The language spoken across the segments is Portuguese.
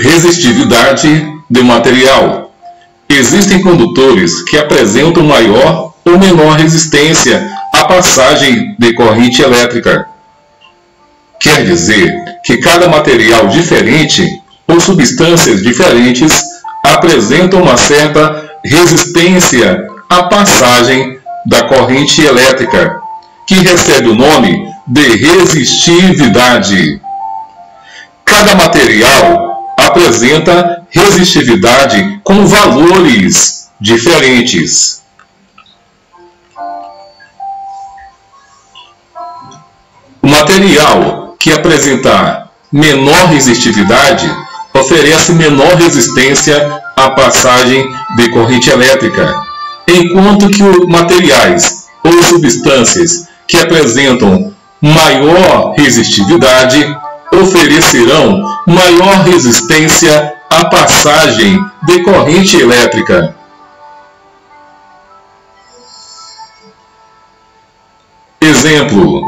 Resistividade do material. Existem condutores que apresentam maior ou menor resistência à passagem de corrente elétrica. Quer dizer que cada material diferente ou substâncias diferentes apresentam uma certa resistência à passagem da corrente elétrica, que recebe o nome de resistividade. Cada material apresenta resistividade com valores diferentes. O material que apresentar menor resistividade oferece menor resistência à passagem de corrente elétrica, enquanto que os materiais ou substâncias que apresentam maior resistividade oferecerão maior resistência à passagem de corrente elétrica. Exemplo: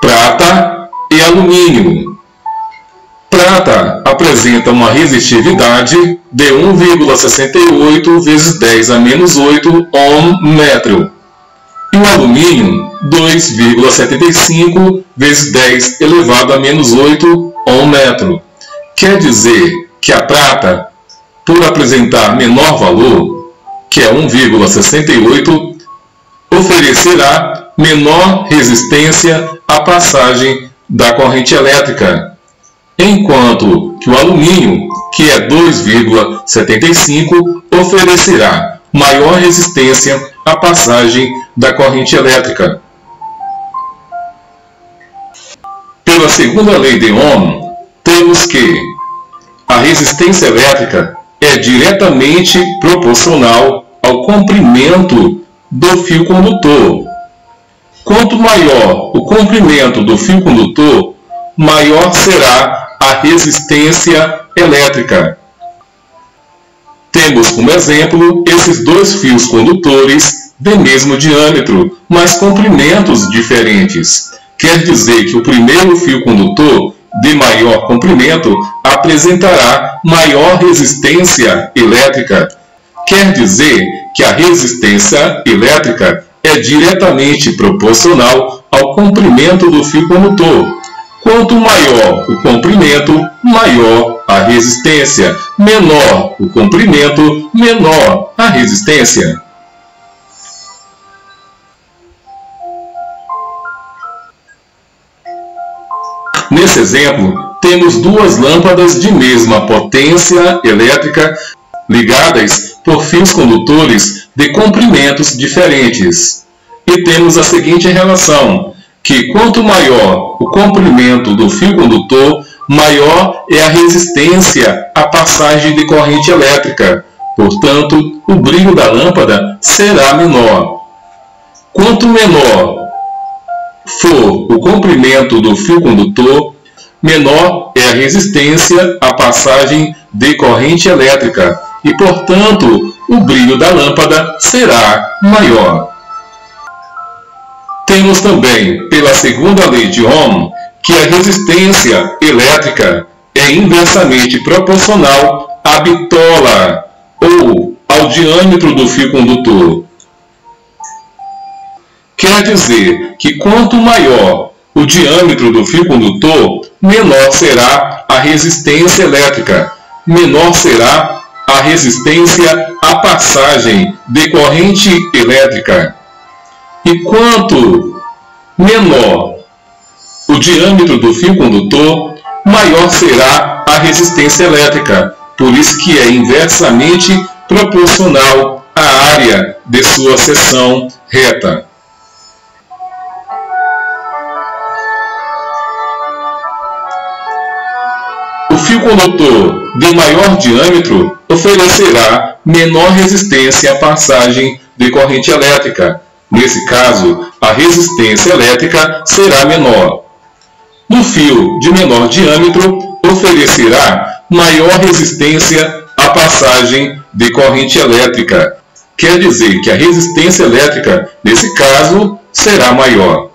prata e alumínio. Prata apresenta uma resistividade de 1,68 vezes 10 a menos 8 ohm-metro. E o alumínio, 2,75 vezes 10 elevado a menos 8 ohm-metro. Quer dizer que a prata, por apresentar menor valor, que é 1,68, oferecerá menor resistência à passagem da corrente elétrica, enquanto que o alumínio, que é 2,75, oferecerá maior resistência à passagem da corrente elétrica. Pela segunda lei de Ohm, temos que a resistência elétrica é diretamente proporcional ao comprimento do fio condutor. Quanto maior o comprimento do fio condutor, maior será a resistência elétrica. Temos como exemplo esses dois fios condutores de mesmo diâmetro, mas comprimentos diferentes. Quer dizer que o primeiro fio condutor de maior comprimento apresentará maior resistência elétrica. Quer dizer que a resistência elétrica é diretamente proporcional ao comprimento do fio condutor. Quanto maior o comprimento, maior a resistência. Menor o comprimento, menor a resistência. Nesse exemplo, temos duas lâmpadas de mesma potência elétrica ligadas por fios condutores de comprimentos diferentes. E temos a seguinte relação, que quanto maior o comprimento do fio condutor, maior é a resistência à passagem de corrente elétrica. Portanto, o brilho da lâmpada será menor. Quanto menor for o comprimento do fio condutor, menor é a resistência à passagem de corrente elétrica e, portanto, o brilho da lâmpada será maior. Temos também, pela segunda lei de Ohm, que a resistência elétrica é inversamente proporcional à bitola ou ao diâmetro do fio condutor. Quer dizer que quanto maior o diâmetro do fio condutor, menor será a resistência elétrica, menor será a resistência à passagem de corrente elétrica. E quanto menor o diâmetro do fio condutor, maior será a resistência elétrica, por isso que é inversamente proporcional à área de sua seção reta. O fio condutor de maior diâmetro oferecerá menor resistência à passagem de corrente elétrica. Nesse caso, a resistência elétrica será menor. No fio de menor diâmetro, oferecerá maior resistência à passagem de corrente elétrica. Quer dizer que a resistência elétrica, nesse caso, será maior.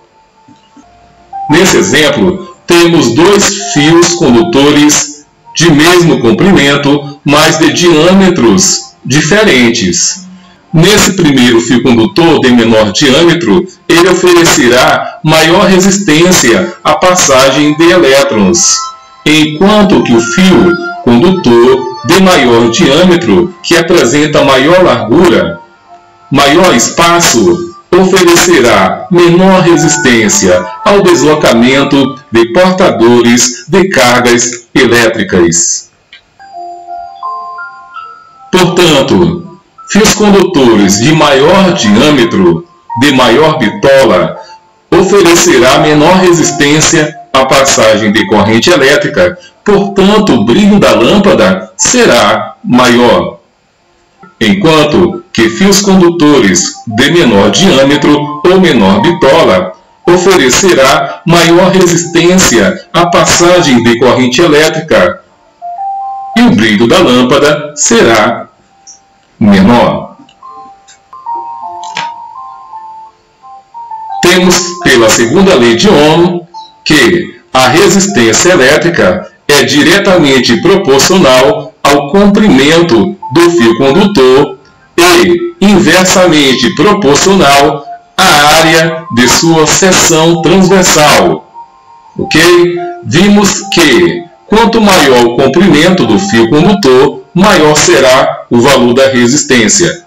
Nesse exemplo, temos dois fios condutores de mesmo comprimento, mas de diâmetros diferentes. Nesse primeiro fio condutor de menor diâmetro, ele oferecerá maior resistência à passagem de elétrons, enquanto que o fio condutor de maior diâmetro, que apresenta maior largura, maior espaço, oferecerá menor resistência ao deslocamento de portadores de cargas elétricas. Portanto, fios condutores de maior diâmetro, de maior bitola, oferecerá menor resistência à passagem de corrente elétrica, portanto, o brilho da lâmpada será maior. Enquanto que fios condutores de menor diâmetro ou menor bitola oferecerá maior resistência à passagem de corrente elétrica e o brilho da lâmpada será menor. Temos pela segunda lei de Ohm que a resistência elétrica é diretamente proporcional ao comprimento do fio condutor e inversamente proporcional à área de sua seção transversal. Ok? Vimos que quanto maior o comprimento do fio condutor, maior será o valor da resistência.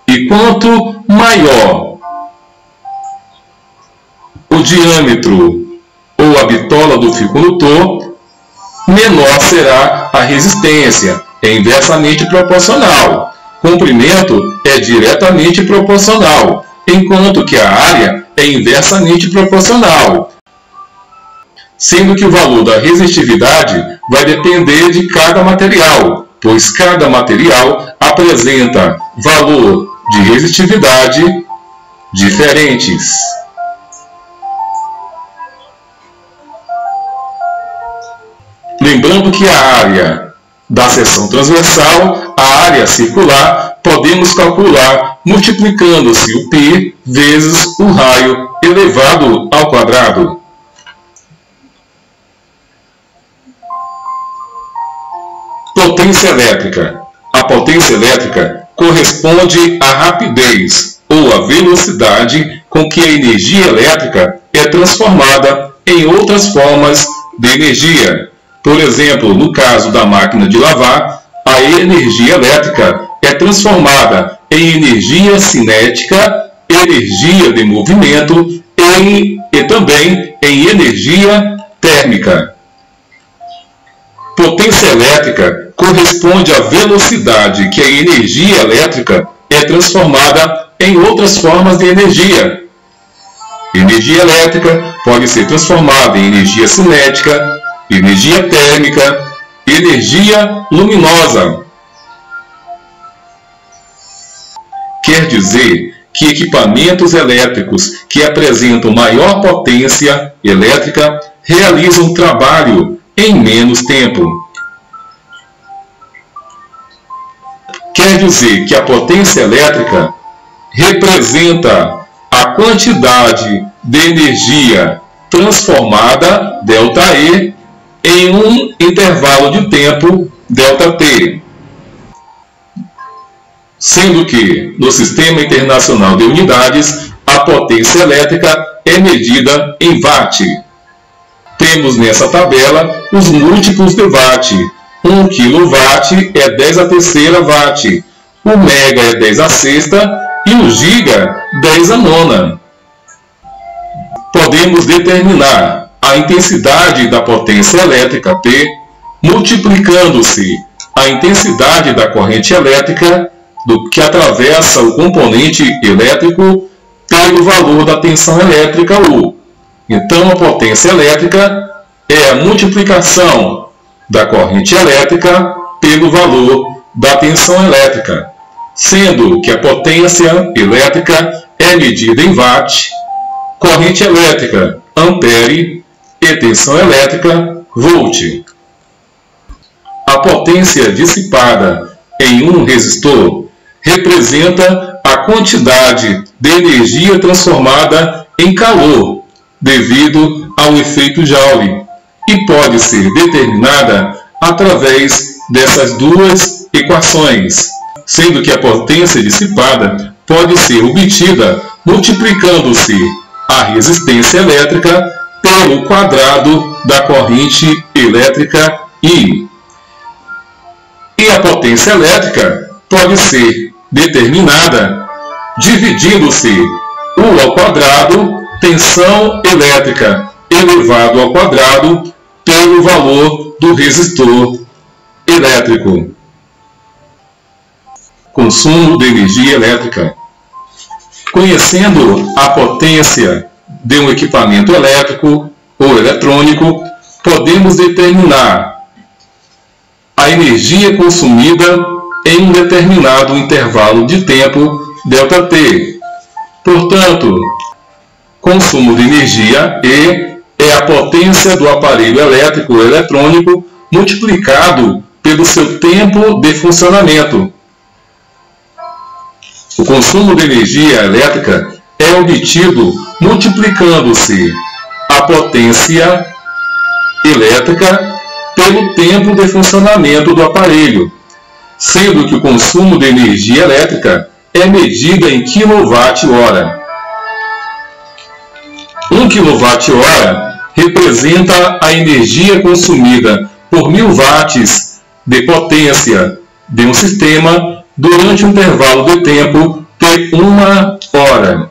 E quanto maior o diâmetro ou a bitola do fio condutor, menor será a resistência. É inversamente proporcional. Comprimento é diretamente proporcional, enquanto que a área é inversamente proporcional, sendo que o valor da resistividade vai depender de cada material, pois cada material apresenta valor de resistividade diferentes. Lembrando que a área da seção transversal, a área circular, podemos calcular multiplicando-se o π vezes o raio elevado ao quadrado. Potência elétrica. A potência elétrica corresponde à rapidez ou à velocidade com que a energia elétrica é transformada em outras formas de energia. Por exemplo, no caso da máquina de lavar, a energia elétrica é transformada em energia cinética, energia de movimento e também em energia térmica. Potência elétrica corresponde à velocidade que a energia elétrica é transformada em outras formas de energia. Energia elétrica pode ser transformada em energia cinética, energia térmica, energia luminosa. Quer dizer que equipamentos elétricos que apresentam maior potência elétrica realizam trabalho em menos tempo. Quer dizer que a potência elétrica representa a quantidade de energia transformada, ΔE, em um intervalo de tempo, ΔT. Sendo que, no Sistema Internacional de Unidades, a potência elétrica é medida em watt. Temos nessa tabela os múltiplos de watt. 1 kW é 10 a terceira watt, o mega é 10 a sexta e o giga 10 a nona. Podemos determinar a intensidade da potência elétrica P multiplicando-se a intensidade da corrente elétrica do que atravessa o componente elétrico pelo valor da tensão elétrica U. Então, a potência elétrica é a multiplicação da corrente elétrica pelo valor da tensão elétrica, sendo que a potência elétrica é medida em watt, corrente elétrica ampere e tensão elétrica volt. A potência dissipada em um resistor representa a quantidade de energia transformada em calor devido ao efeito Joule e pode ser determinada através dessas duas equações, sendo que a potência dissipada pode ser obtida multiplicando-se a resistência elétrica pelo quadrado da corrente elétrica I. E a potência elétrica pode ser determinada dividindo-se U ao quadrado, tensão elétrica elevado ao quadrado, pelo valor do resistor elétrico. Consumo de energia elétrica. Conhecendo a potência de um equipamento elétrico ou eletrônico, podemos determinar a energia consumida em um determinado intervalo de tempo ΔT. Portanto, consumo de energia E é a potência do aparelho elétrico ou eletrônico multiplicado pelo seu tempo de funcionamento. O consumo de energia elétrica é obtido multiplicando-se a potência elétrica pelo tempo de funcionamento do aparelho, sendo que o consumo de energia elétrica é medido em kWh. 1 kWh representa a energia consumida por 1000 watts de potência de um sistema durante um intervalo de tempo de 1 hora.